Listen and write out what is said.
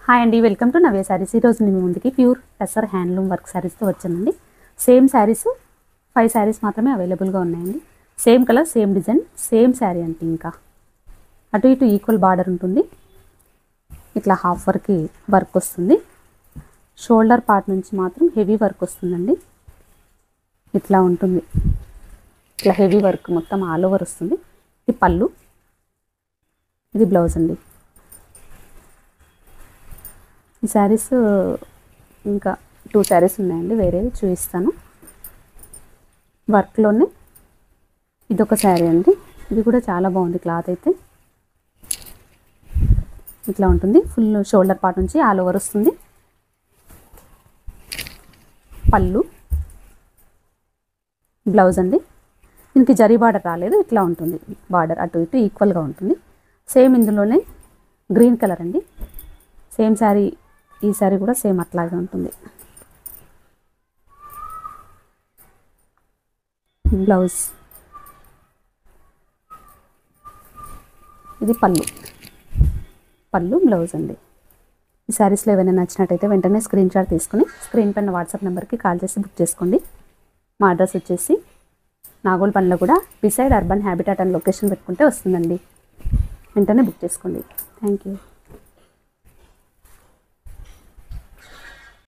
Hi అండి, welcome to నవ్య శారీస్. ఈరోజు నేను ముందుకి ప్యూర్ టెసర్ హ్యాండ్లూమ్ వర్క్ శారీస్తో వచ్చానండి. సేమ్ శారీస్ 5 శారీస్ మాత్రమే అవైలబుల్గా ఉన్నాయండి. Same colour, same design, same sari అంటే ఇంకా అటు ఇటు ఈక్వల్ బార్డర్ ఉంటుంది. ఇట్లా హాఫ్ వర్క్ వస్తుంది. షోల్డర్ పార్ట్ నుంచి మాత్రం హెవీ వర్క్ వస్తుందండి. ఇట్లా ఉంటుంది, ఇట్లా హెవీ వర్క్ మొత్తం ఆల్ ఓవర్ వస్తుంది. ఇది పళ్ళు, ఇది బ్లౌజ్ అండి. ఈ శారీస్ ఇంకా 2 శారీస్ ఉన్నాయండి, వేరేవి చూపిస్తాను. వర్క్లోనే ఇదొక శారీ అండి. ఇది కూడా చాలా బాగుంది. క్లాత్ అయితే ఇట్లా ఉంటుంది. ఫుల్ షోల్డర్ పార్ట్ నుంచి ఆల్ ఓవర్ వస్తుంది. పళ్ళు, బ్లౌజ్ అండి. దీనికి జరీ బార్డర్ రాలేదు, ఇట్లా ఉంటుంది. బార్డర్ అటు ఇటు ఈక్వల్గా ఉంటుంది. సేమ్ ఇందులోనే గ్రీన్ కలర్ అండి. సేమ్ శారీ, ఈ శారీ కూడా సేమ్ అట్లాగే ఉంటుంది. బ్లౌజ్, ఇది పళ్ళు బ్లౌజ్ అండి. ఈ శారీస్లో ఏమైనా నచ్చినట్టయితే వెంటనే స్క్రీన్ షాట్ తీసుకుని స్క్రీన్ పైన వాట్సాప్ నెంబర్కి కాల్ చేసి బుక్ చేసుకోండి. మా అడ్రస్ వచ్చేసి నాగోల్పల్లిలో కూడా బిసైడ్ అర్బన్ హ్యాబిటాట్ అని లొకేషన్ పెట్టుకుంటే వస్తుందండి. వెంటనే బుక్ చేసుకోండి. Thank you.